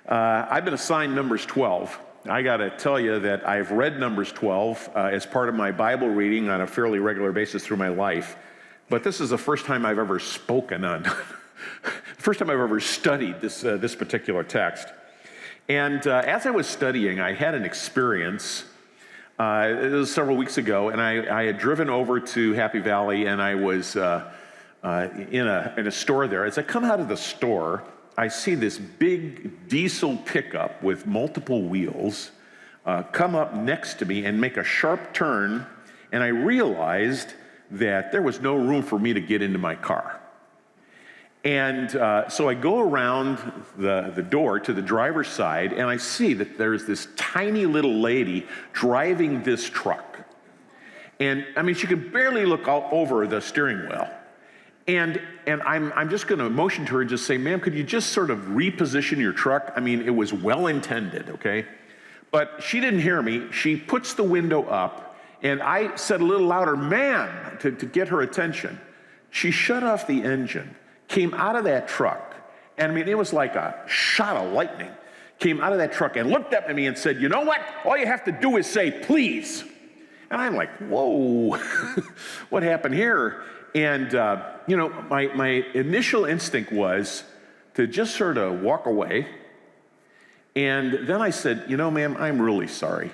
I've been assigned Numbers 12. I got to tell you that I've read Numbers 12 as part of my Bible reading on a fairly regular basis through my life. But this is the first time I've ever spoken on, first time I've ever studied this particular text. And as I was studying, I had an experience. It was several weeks ago, and I had driven over to Happy Valley, and I was in a store there. As I come out of the store, I see this big diesel pickup with multiple wheels come up next to me and make a sharp turn, and I realized that there was no room for me to get into my car. And so I go around the door to the driver's side, and I see that there's this tiny little lady driving this truck. And I mean, she could barely look over the steering wheel. And I'm just going to motion to her and just say, ma'am, could you just sort of reposition your truck? I mean, it was well intended, okay? But she didn't hear me. She puts the window up, and I said a little louder, ma'am, to get her attention. She shut off the engine, came out of that truck, and I mean, it was like a shot of lightning. Came out of that truck and looked up at me and said, you know what? All you have to do is say, please. And I'm like, whoa, what happened here? And, my initial instinct was to just sort of walk away. And then I said, ma'am, I'm really sorry.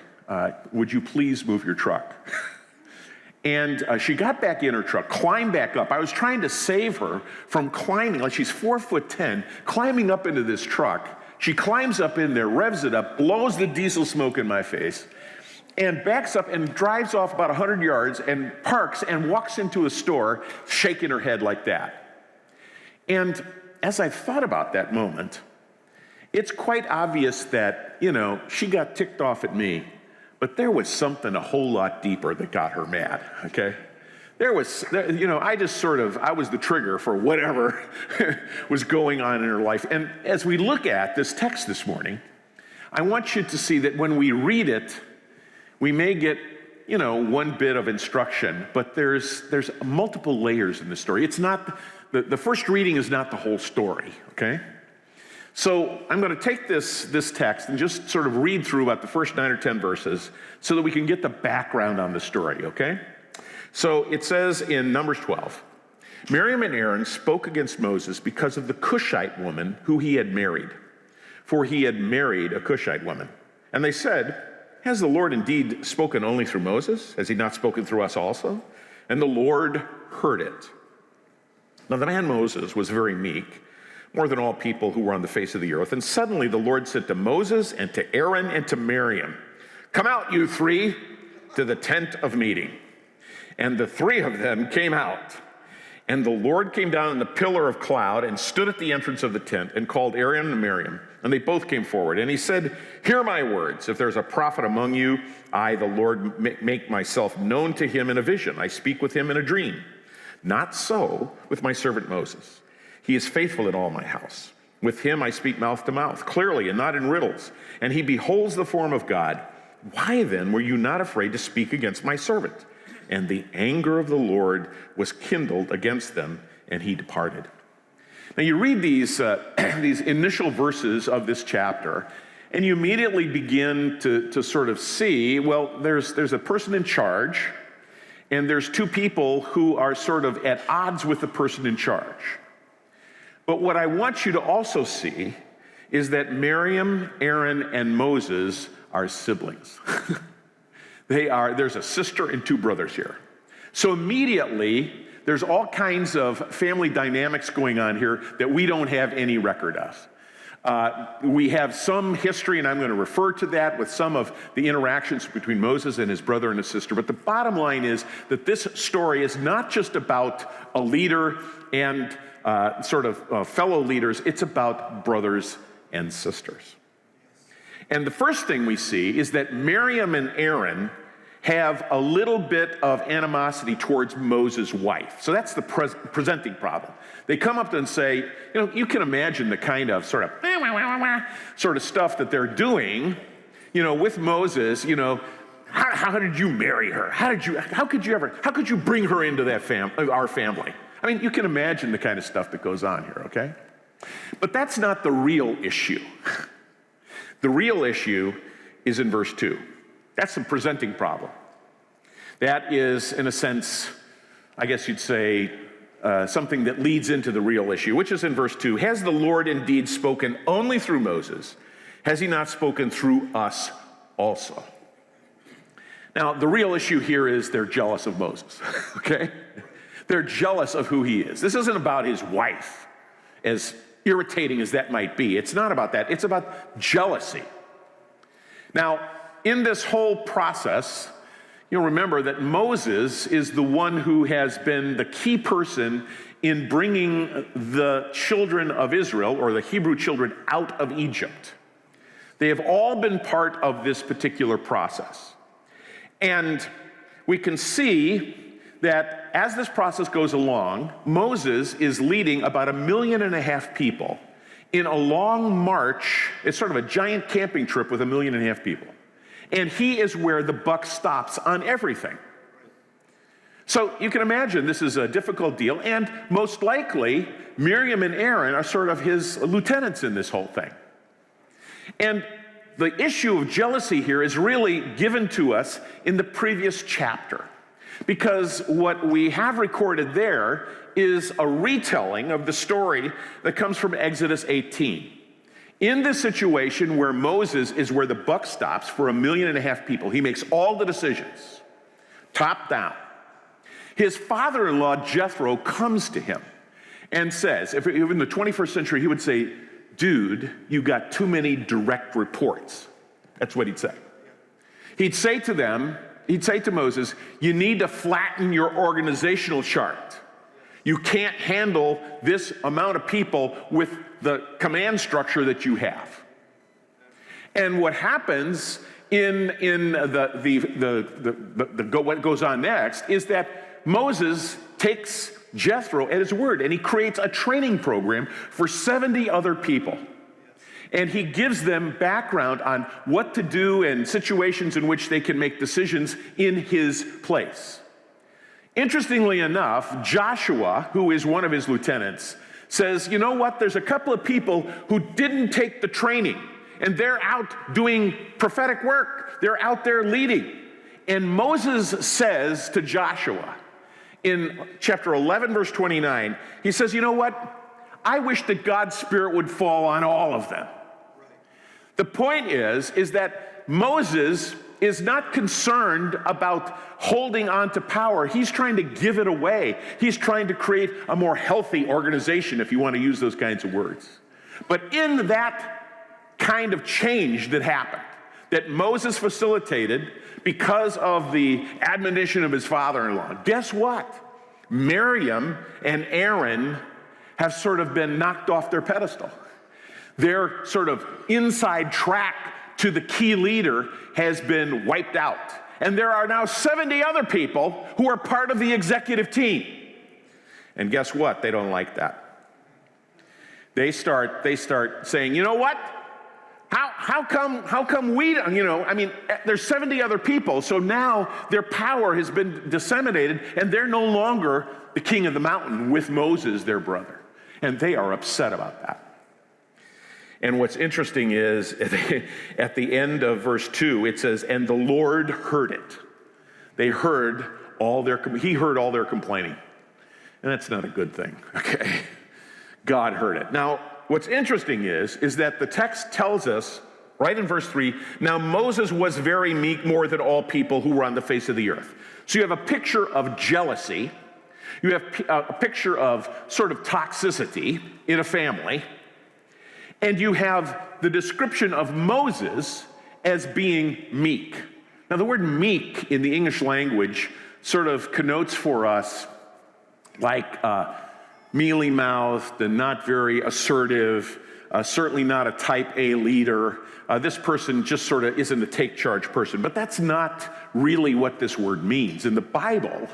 Would you please move your truck? And she got back in her truck, climbed back up. I was trying to save her from climbing, like she's 4'10", climbing up into this truck. She climbs up in there, revs it up, blows the diesel smoke in my face, and backs up and drives off about 100 yards and parks and walks into a store shaking her head like that. And as I thought about that moment, it's quite obvious that, she got ticked off at me, but there was something a whole lot deeper that got her mad, okay? I was the trigger for whatever was going on in her life. And as we look at this text this morning, I want you to see that when we read it, we may get, one bit of instruction, but there's multiple layers in the story. It's not, the first reading is not the whole story, okay? So I'm going to take this text and just sort of read through about the first 9 or 10 verses so that we can get the background on the story, okay? So it says in Numbers 12, Miriam and Aaron spoke against Moses because of the Cushite woman who he had married, for he had married a Cushite woman. And they said, has the Lord indeed spoken only through Moses? Has he not spoken through us also? And the Lord heard it. Now the man Moses was very meek, more than all people who were on the face of the earth. And suddenly the Lord said to Moses and to Aaron and to Miriam, come out, you three, to the tent of meeting. And the three of them came out. And the Lord came down in the pillar of cloud and stood at the entrance of the tent and called Aaron and Miriam. And they both came forward. And he said, hear my words. If there's a prophet among you, I, the Lord, make myself known to him in a vision. I speak with him in a dream. Not so with my servant Moses. He is faithful in all my house. With him I speak mouth to mouth, clearly and not in riddles. And he beholds the form of God. Why then were you not afraid to speak against my servant? And the anger of the Lord was kindled against them, and he departed. Now you read these initial verses of this chapter, and you immediately begin to sort of see, well, there's a person in charge, and there's two people who are sort of at odds with the person in charge. But what I want you to also see is that Miriam, Aaron, and Moses are siblings. There's a sister and two brothers here. So immediately, there's all kinds of family dynamics going on here that we don't have any record of. We have some history, and I'm going to refer to that with some of the interactions between Moses and his brother and his sister. But the bottom line is that this story is not just about a leader and fellow leaders. It's about brothers and sisters. And the first thing we see is that Miriam and Aaron have a little bit of animosity towards Moses' wife. So that's the presenting problem. They come up and say, you can imagine the kind of sort of stuff that they're doing, with Moses, how did you marry her? How could you bring her into our family? I mean, you can imagine the kind of stuff that goes on here, okay? But that's not the real issue. The real issue is in verse 2. That's the presenting problem. That is, in a sense, I guess you'd say, something that leads into the real issue, which is in verse 2. Has the Lord indeed spoken only through Moses? Has he not spoken through us also? Now, the real issue here is they're jealous of Moses, okay? They're jealous of who he is. This isn't about his wife, as irritating as that might be. It's not about that. It's about jealousy. Now, in this whole process, you'll remember that Moses is the one who has been the key person in bringing the children of Israel, or the Hebrew children, out of Egypt. They have all been part of this particular process. And we can see that as this process goes along, Moses is leading about 1.5 million people in a long march. It's sort of a giant camping trip with 1.5 million people. And he is where the buck stops on everything. So you can imagine this is a difficult deal, and most likely Miriam and Aaron are sort of his lieutenants in this whole thing. And the issue of jealousy here is really given to us in the previous chapter, because what we have recorded there is a retelling of the story that comes from Exodus 18. In this situation where Moses is where the buck stops for 1.5 million people, he makes all the decisions, top down. His father-in-law, Jethro, comes to him and says, if in the 21st century, he would say, dude, you got too many direct reports. That's what he'd say. He'd say to Moses, you need to flatten your organizational chart. You can't handle this amount of people with the command structure that you have. And what happens what goes on next is that Moses takes Jethro at his word, and he creates a training program for 70 other people. And he gives them background on what to do and situations in which they can make decisions in his place. Interestingly enough, Joshua, who is one of his lieutenants, says, you know what, there's a couple of people who didn't take the training, and they're out doing prophetic work. They're out there leading. And Moses says to Joshua, in chapter 11, verse 29, he says, you know what? I wish that God's Spirit would fall on all of them. The point is that Moses is not concerned about holding on to power. He's trying to give it away. He's trying to create a more healthy organization, if you want to use those kinds of words. But in that kind of change that happened, that Moses facilitated because of the admonition of his father-in-law, guess what? Miriam and Aaron have sort of been knocked off their pedestal. Their sort of inside track to the key leader has been wiped out. And there are now 70 other people who are part of the executive team. And guess what? They don't like that. They start saying, you know what? How come we, there's 70 other people, so now their power has been disseminated, and they're no longer the king of the mountain with Moses, their brother. And they are upset about that. And what's interesting is at the end of verse 2, it says, and the Lord heard it. He heard all their complaining. And that's not a good thing, okay? God heard it. Now, what's interesting is that the text tells us, right in verse 3, now Moses was very meek more than all people who were on the face of the earth. So you have a picture of jealousy. You have a picture of sort of toxicity in a family. And you have the description of Moses as being meek. Now, the word meek in the English language sort of connotes for us like mealy-mouthed and not very assertive, certainly not a type A leader. This person just sort of isn't a take-charge person. But that's not really what this word means. In the Bible,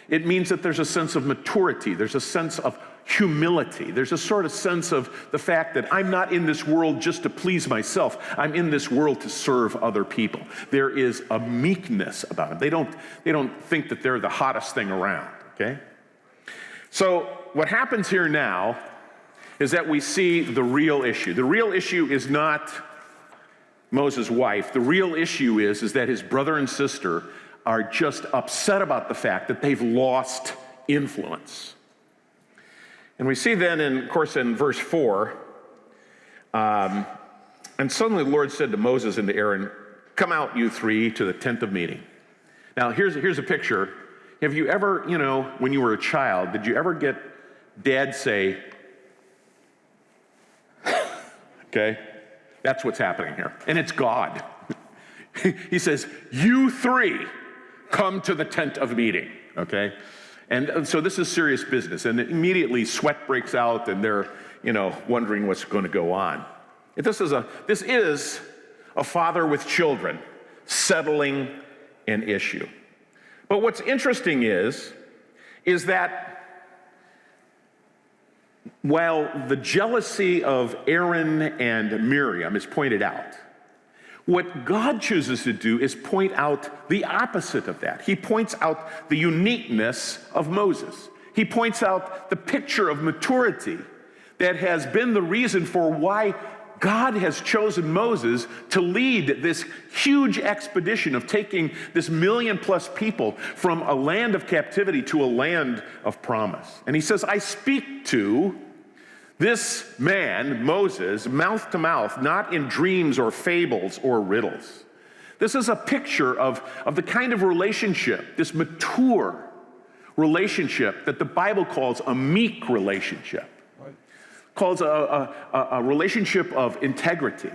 it means that there's a sense of maturity. There's a sense of humility. There's a sort of sense of the fact that I'm not in this world just to please myself. I'm in this world to serve other people. There is a meekness about it. They don't think that they're the hottest thing around, okay? So what happens here now is that we see the real issue. The real issue is not Moses' wife. The real issue is that his brother and sister are just upset about the fact that they've lost influence. And we see then, of course, in verse 4, and suddenly the Lord said to Moses and to Aaron, "Come out, you three, to the tent of meeting." Now, here's a picture. Have you ever, when you were a child, did you ever get Dad say, okay? That's what's happening here. And it's God. He says, "You three, come to the tent of meeting," okay? And so this is serious business. And immediately sweat breaks out and they're, wondering what's going to go on. This is a father with children settling an issue. But what's interesting is that while the jealousy of Aaron and Miriam is pointed out, what God chooses to do is point out the opposite of that. He points out the uniqueness of Moses. He points out the picture of maturity that has been the reason for why God has chosen Moses to lead this huge expedition of taking this 1 million+ people from a land of captivity to a land of promise. And he says, "I speak to this man, Moses, mouth to mouth, not in dreams or fables or riddles." This is a picture of the kind of relationship, this mature relationship that the Bible calls a meek relationship, calls a relationship of integrity.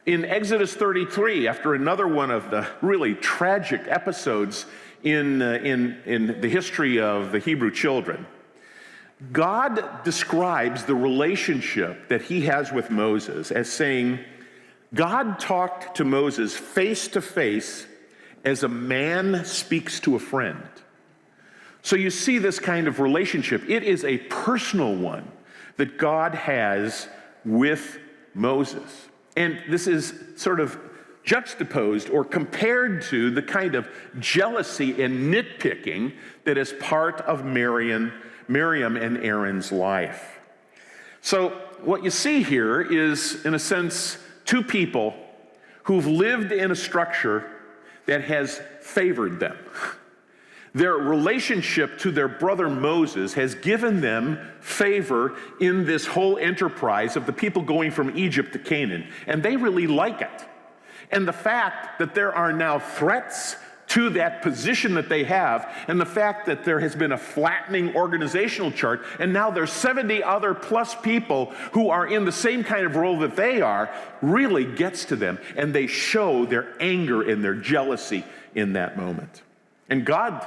In Exodus 33, after another one of the really tragic episodes in the history of the Hebrew children, God describes the relationship that he has with Moses as saying, God talked to Moses face to face as a man speaks to a friend. So you see this kind of relationship. It is a personal one that God has with Moses. And this is sort of juxtaposed or compared to the kind of jealousy and nitpicking that is part of Miriam and Aaron's life. So what you see here is, in a sense, two people who've lived in a structure that has favored them. Their relationship to their brother Moses has given them favor in this whole enterprise of the people going from Egypt to Canaan, and they really like it. And the fact that there are now threats to that position that they have, and the fact that there has been a flattening organizational chart, and now there's 70 other plus people who are in the same kind of role that they are, really gets to them, and they show their anger and their jealousy in that moment. And God,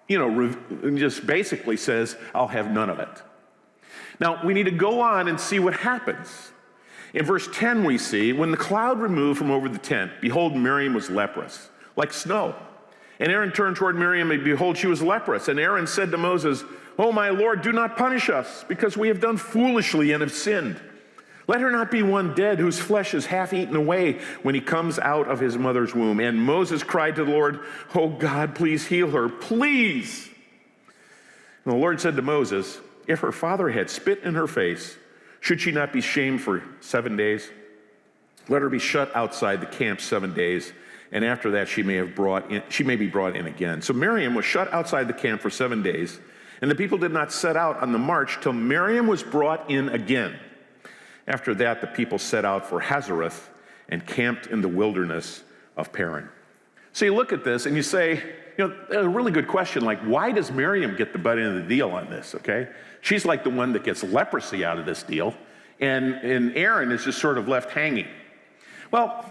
just basically says, I'll have none of it. Now, we need to go on and see what happens. In verse 10 we see, when the cloud removed from over the tent, behold, Miriam was leprous, like snow. And Aaron turned toward Miriam, and behold, she was leprous. And Aaron said to Moses, "Oh, my Lord, do not punish us, because we have done foolishly and have sinned. Let her not be one dead whose flesh is half eaten away when he comes out of his mother's womb." And Moses cried to the Lord, "Oh God, please heal her, please." And the Lord said to Moses, "If her father had spit in her face, should she not be shamed for 7 days? Let her be shut outside the camp 7 days, and after that she may be brought in again." So Miriam was shut outside the camp for 7 days, and the people did not set out on the march till Miriam was brought in again. After that, the people set out for Hazareth and camped in the wilderness of Paran. So you look at this and you say, a really good question, like, why does Miriam get the butt end of the deal on this, okay? She's like the one that gets leprosy out of this deal, and Aaron is just sort of left hanging. Well,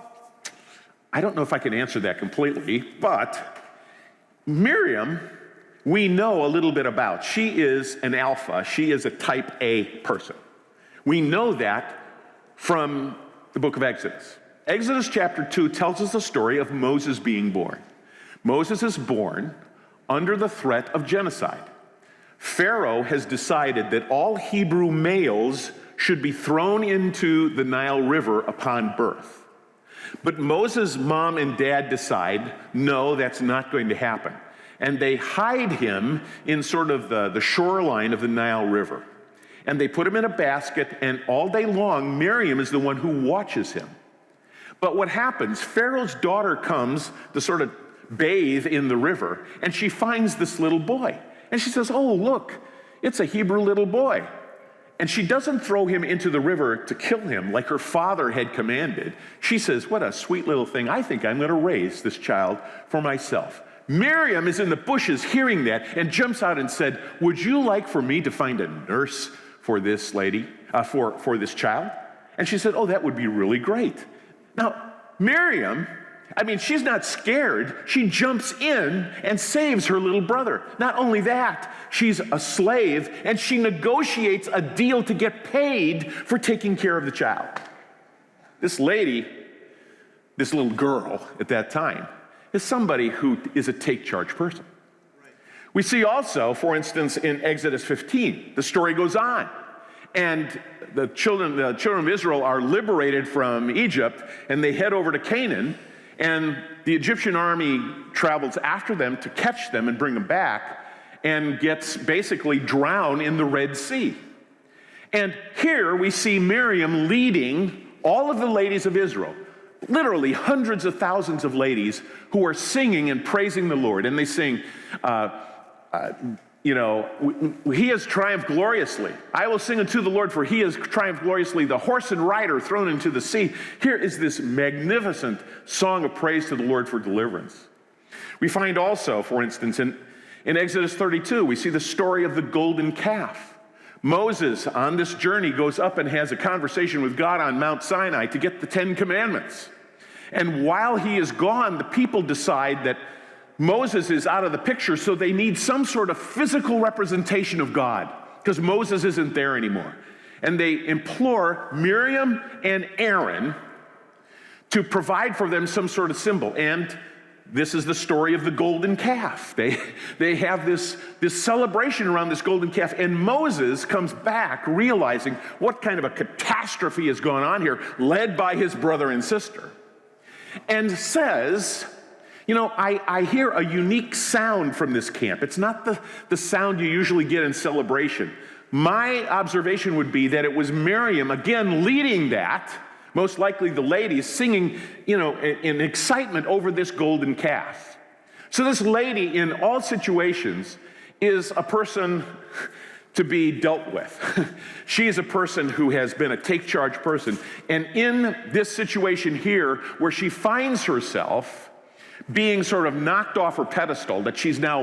I don't know if I can answer that completely, but Miriam, we know a little bit about. She is an alpha. She is a type A person. We know that from the book of Exodus. Exodus chapter 2 tells us the story of Moses being born. Moses is born under the threat of genocide. Pharaoh has decided that all Hebrew males should be thrown into the Nile River upon birth. But Moses' mom and dad decide, no, that's not going to happen. And they hide him in sort of the shoreline of the Nile River. And they put him in a basket, and all day long, Miriam is the one who watches him. But what happens, Pharaoh's daughter comes to sort of bathe in the river, and she finds this little boy. And she says, oh, look, it's a Hebrew little boy. And she doesn't throw him into the river to kill him like her father had commanded. She says, what a sweet little thing. I think I'm going to raise this child for myself. Miriam is in the bushes hearing that and jumps out and said, would you like for me to find a nurse for this lady, for this child? And she said, oh, that would be really great. Now, Miriam, she's not scared. She jumps in and saves her little brother. Not only that, she's a slave, and she negotiates a deal to get paid for taking care of the child. This lady, this little girl at that time, is somebody who is a take-charge person. We see also, for instance, in Exodus 15, the story goes on. And the children of Israel are liberated from Egypt, and they head over to Canaan, and the Egyptian army travels after them to catch them and bring them back, and gets basically drowned in the Red Sea. And here we see Miriam leading all of the ladies of Israel, literally hundreds of thousands of ladies who are singing and praising the Lord. And they sing, he has triumphed gloriously. I will sing unto the Lord, for he has triumphed gloriously. The horse and rider thrown into the sea. Here is this magnificent song of praise to the Lord for deliverance. We find also, for instance, in Exodus 32, we see the story of the golden calf. Moses, on this journey, goes up and has a conversation with God on Mount Sinai to get the 10 Commandments. And while he is gone, the people decide that Moses is out of the picture, so they need some sort of physical representation of God, because Moses isn't there anymore. And they implore Miriam and Aaron to provide for them some sort of symbol. And this is the story of the golden calf. They have this celebration around this golden calf, and Moses comes back realizing what kind of a catastrophe has gone on here, led by his brother and sister, and says, I hear a unique sound from this camp. It's not the sound you usually get in celebration. My observation would be that it was Miriam, again, leading that, most likely the ladies, singing, in excitement over this golden calf. So this lady, in all situations, is a person to be dealt with. She is a person who has been a take-charge person. And in this situation here, where she finds herself being sort of knocked off her pedestal, that she's now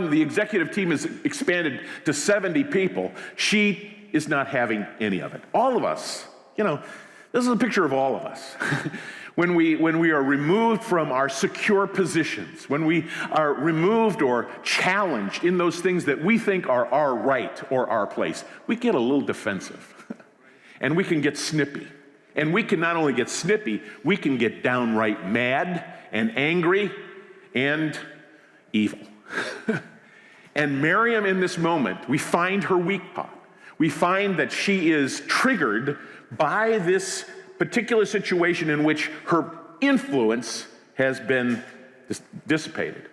the executive team is expanded to 70 people, she is not having any of it. All of us, this is a picture of all of us. When we are removed from our secure positions, when we are removed or challenged in those things that we think are our right or our place, we get a little defensive. And we can get snippy. And we can not only get snippy, we can get downright mad and angry and evil. And Miriam, in this moment, we find her weak spot. We find that she is triggered by this particular situation in which her influence has been dissipated.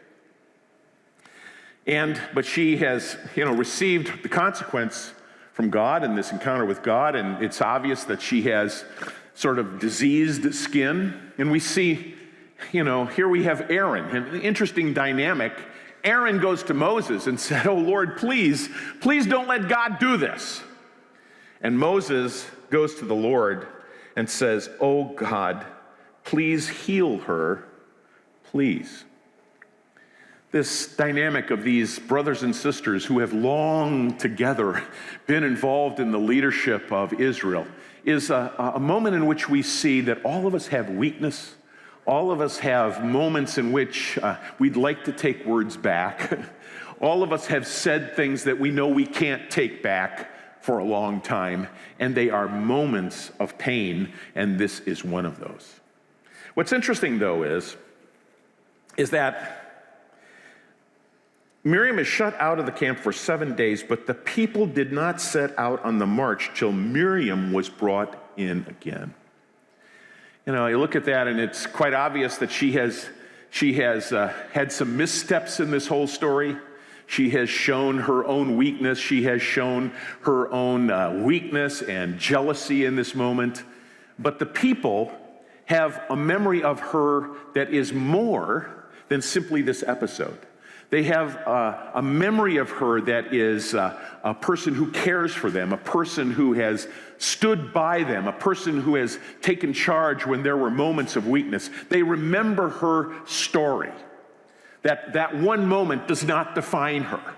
But she has, received the consequence from God in this encounter with God, and it's obvious that she has sort of diseased skin. And we see, here we have Aaron, an interesting dynamic. Aaron goes to Moses and said, oh Lord, please don't let God do this. And Moses goes to the Lord and says, oh God, please heal her, please. This dynamic of these brothers and sisters who have long together been involved in the leadership of Israel is a moment in which we see that all of us have weakness. All of us have moments in which we'd like to take words back. All of us have said things that we know we can't take back for a long time, and they are moments of pain, and this is one of those. What's interesting, though, is that Miriam is shut out of the camp for 7 days, but the people did not set out on the march till Miriam was brought in again. You look at that, and it's quite obvious that she has had some missteps in this whole story. She has shown her own weakness. She has shown her own weakness and jealousy in this moment. But the people have a memory of her that is more than simply this episode. They have a memory of her that is a person who cares for them, a person who has stood by them, a person who has taken charge when there were moments of weakness. They remember her story, that one moment does not define her,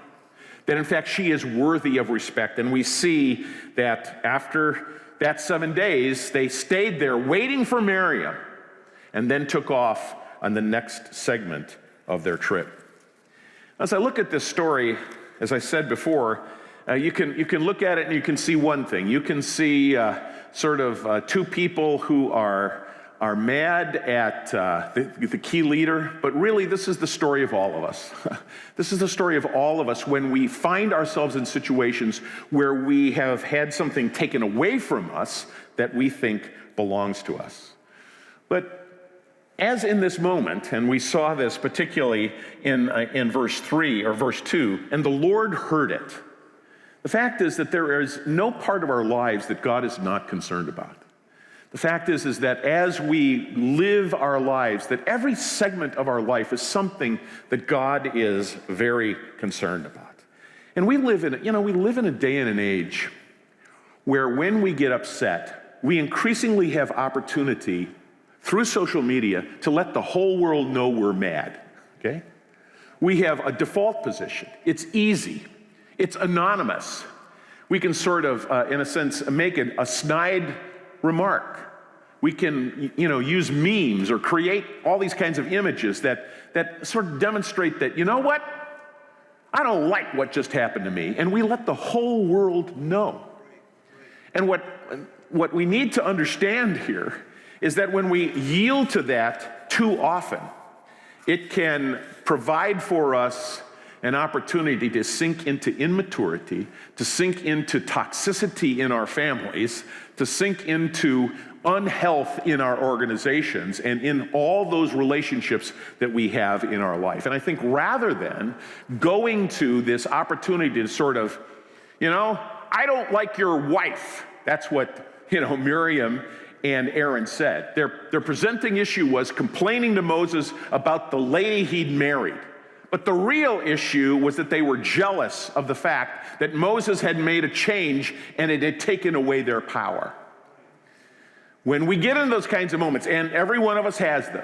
that in fact she is worthy of respect. And we see that after that 7 days, they stayed there waiting for Miriam and then took off on the next segment of their trip. As I look at this story, as I said before, you can look at it and you can see one thing. You can see two people who are mad at the key leader, but really this is the story of all of us. This is the story of all of us when we find ourselves in situations where we have had something taken away from us that we think belongs to us. But as in this moment, and we saw this particularly in verse 3 or verse 2, and the Lord heard it. The fact is that there is no part of our lives that God is not concerned about. The fact is that as we live our lives, that every segment of our life is something that God is very concerned about. And we live in a day and an age where when we get upset, we increasingly have opportunity through social media to let the whole world know we're mad, okay? We have a default position. It's easy. It's anonymous. We can sort of, in a sense, make a snide remark. We can, use memes or create all these kinds of images that sort of demonstrate that, you know what? I don't like what just happened to me. And we let the whole world know. And what we need to understand here is that when we yield to that too often, it can provide for us an opportunity to sink into immaturity, to sink into toxicity in our families, to sink into unhealth in our organizations and in all those relationships that we have in our life. And I think rather than going to this opportunity to sort of, I don't like your wife. That's what, Miriam and Aaron said. Their presenting issue was complaining to Moses about the lady he'd married. But the real issue was that they were jealous of the fact that Moses had made a change and it had taken away their power. When we get in those kinds of moments, and every one of us has those,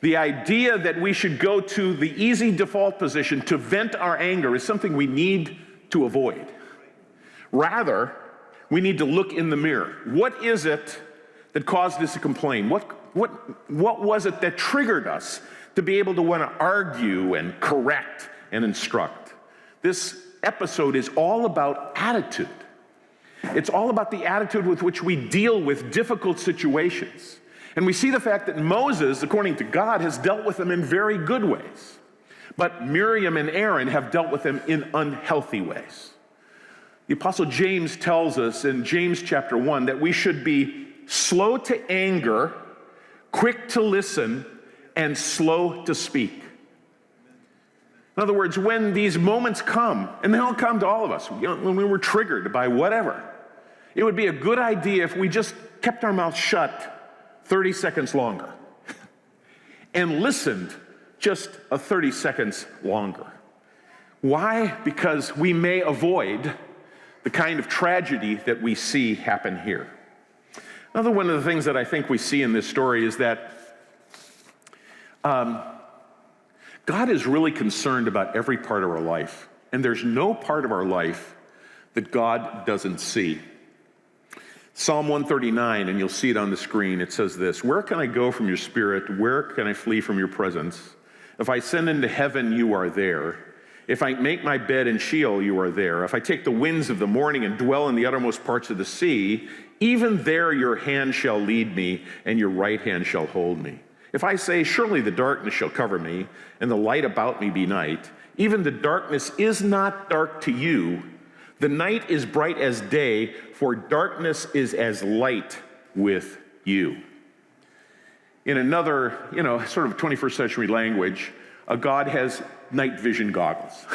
the idea that we should go to the easy default position to vent our anger is something we need to avoid. Rather, we need to look in the mirror. What is it that caused us to complain? What was it that triggered us to be able to want to argue and correct and instruct? This episode is all about attitude. It's all about the attitude with which we deal with difficult situations. And we see the fact that Moses, according to God, has dealt with them in very good ways. But Miriam and Aaron have dealt with them in unhealthy ways. The Apostle James tells us in James chapter 1 that we should be slow to anger, quick to listen, and slow to speak. In other words, when these moments come, and they'll come to all of us, when we were triggered by whatever, it would be a good idea if we just kept our mouth shut 30 seconds longer and listened just 30 seconds longer. Why? Because we may avoid the kind of tragedy that we see happen here. Another one of the things that I think we see in this story is that God is really concerned about every part of our life, and there's no part of our life that God doesn't see. Psalm 139, and you'll see it on the screen, it says this: "Where can I go from your spirit? Where can I flee from your presence? If I ascend into heaven, you are there. If I make my bed in Sheol, you are there. If I take the winds of the morning and dwell in the uttermost parts of the sea, even there your hand shall lead me, and your right hand shall hold me. If I say, surely the darkness shall cover me, and the light about me be night, even the darkness is not dark to you. The night is bright as day, for darkness is as light with you." In another, sort of 21st century language, God has night vision goggles.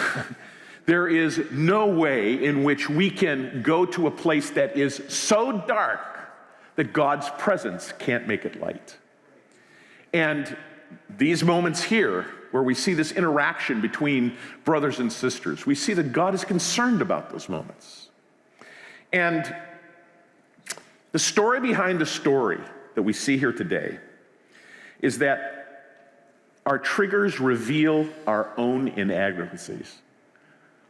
There is no way in which we can go to a place that is so dark that God's presence can't make it light. And these moments here, where we see this interaction between brothers and sisters, we see that God is concerned about those moments. And the story behind the story that we see here today is that our triggers reveal our own inadequacies.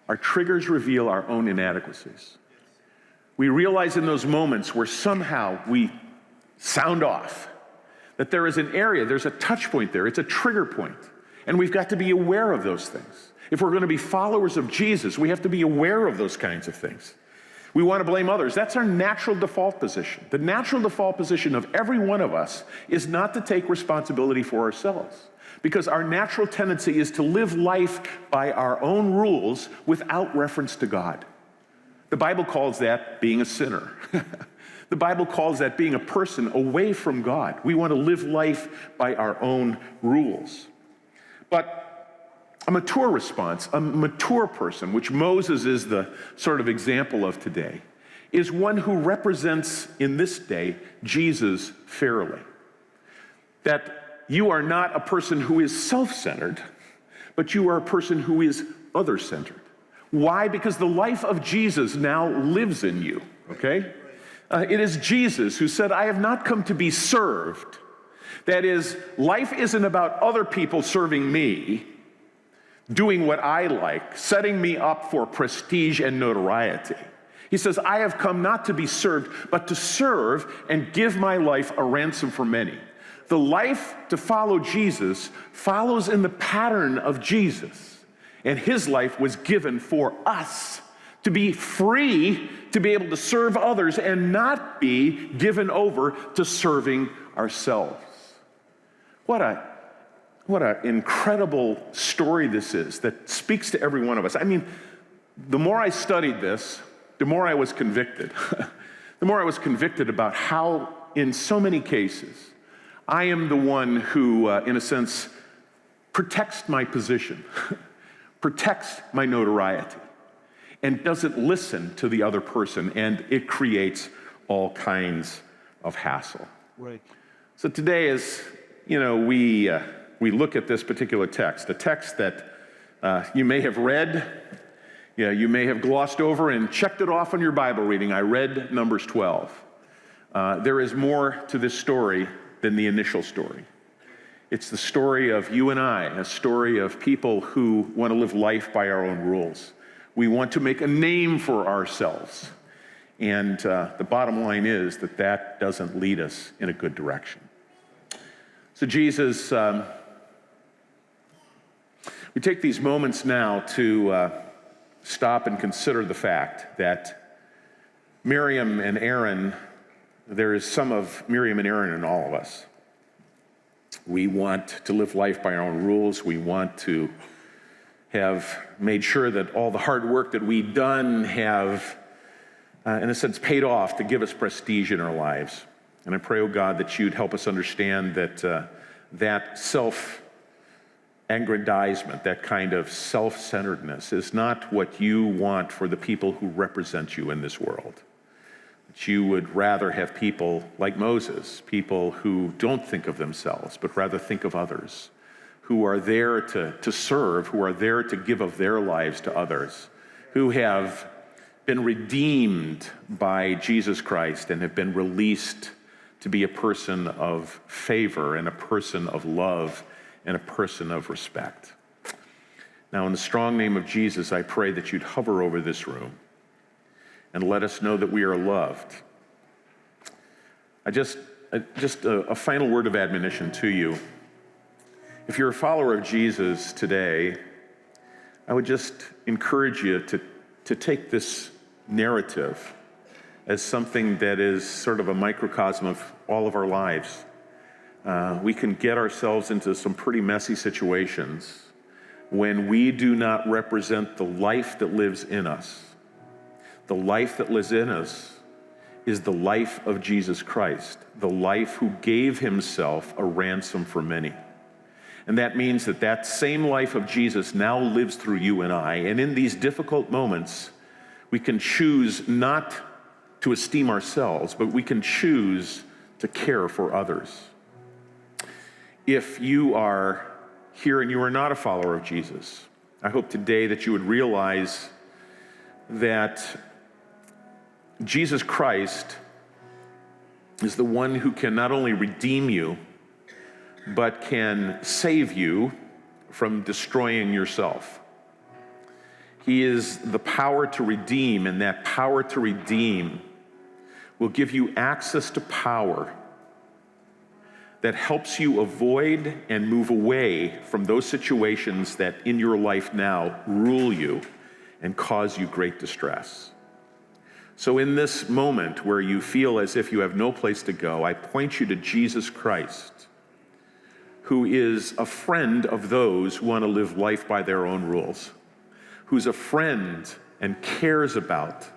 Our triggers reveal our own inadequacies. We realize in those moments where somehow we sound off, that there is an area, there's a touch point there, it's a trigger point, and we've got to be aware of those things. If we're going to be followers of Jesus, we have to be aware of those kinds of things. We want to blame others. That's our natural default position. The natural default position of every one of us is not to take responsibility for ourselves, because our natural tendency is to live life by our own rules without reference to God. The Bible calls that being a sinner. The Bible calls that being a person away from God. We want to live life by our own rules. But a mature response, a mature person, which Moses is the sort of example of today, is one who represents in this day Jesus fairly. That you are not a person who is self-centered, but you are a person who is other-centered. Why? Because the life of Jesus now lives in you, okay? It is Jesus who said, I have not come to be served. That is, life isn't about other people serving me, doing what I like, setting me up for prestige and notoriety. He says, I have come not to be served, but to serve and give my life a ransom for many. The life to follow Jesus follows in the pattern of Jesus, and his life was given for us to be free, to be able to serve others and not be given over to serving ourselves. What an incredible story this is that speaks to every one of us. I mean, the more I studied this, the more I was convicted. The more I was convicted about how, in so many cases, I am the one who, in a sense, protects my position, protects my notoriety, and doesn't listen to the other person, and it creates all kinds of hassle. Right. So today, as we look at this particular text, a text that you may have read, you may have glossed over and checked it off on your Bible reading. I read Numbers 12. There is more to this story than the initial story. It's the story of you and I, a story of people who want to live life by our own rules. We want to make a name for ourselves. And the bottom line is that doesn't lead us in a good direction. So Jesus, we take these moments now to stop and consider the fact that Miriam and Aaron, there is some of Miriam and Aaron in all of us. We want to live life by our own rules. We want to have made sure that all the hard work that we've done have, in a sense, paid off to give us prestige in our lives. And I pray, oh God, that you'd help us understand that that self-aggrandizement, that kind of self-centeredness is not what you want for the people who represent you in this world. That you would rather have people like Moses, people who don't think of themselves, but rather think of others, who are there to serve, who are there to give of their lives to others, who have been redeemed by Jesus Christ and have been released to be a person of favor and a person of love and a person of respect. Now, in the strong name of Jesus, I pray that you'd hover over this room and let us know that we are loved. Just a final word of admonition to you. If you're a follower of Jesus today, I would just encourage you to take this narrative as something that is sort of a microcosm of all of our lives. We can get ourselves into some pretty messy situations when we do not represent the life that lives in us. The life that lives in us is the life of Jesus Christ, the life who gave himself a ransom for many. And that means that same life of Jesus now lives through you and I. And in these difficult moments, we can choose not to esteem ourselves, but we can choose to care for others. If you are here and you are not a follower of Jesus, I hope today that you would realize that Jesus Christ is the one who can not only redeem you, but can save you from destroying yourself. He is the power to redeem, and that power to redeem will give you access to power that helps you avoid and move away from those situations that in your life now rule you and cause you great distress. So in this moment where you feel as if you have no place to go, I point you to Jesus Christ, who is a friend of those who want to live life by their own rules, who's a friend and cares about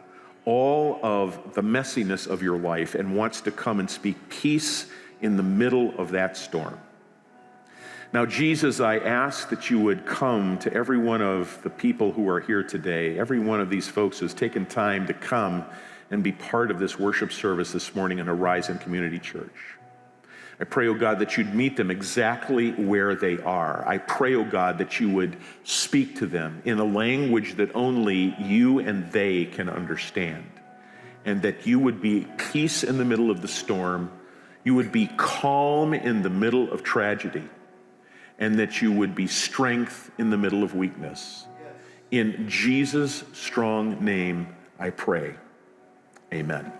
all of the messiness of your life and wants to come and speak peace in the middle of that storm. Now, Jesus, I ask that you would come to every one of the people who are here today, every one of these folks who's taken time to come and be part of this worship service this morning in Horizon Community Church. I pray, oh God, that you'd meet them exactly where they are. I pray, oh God, that you would speak to them in a language that only you and they can understand, and that you would be peace in the middle of the storm, you would be calm in the middle of tragedy, and that you would be strength in the middle of weakness. In Jesus' strong name, I pray. Amen.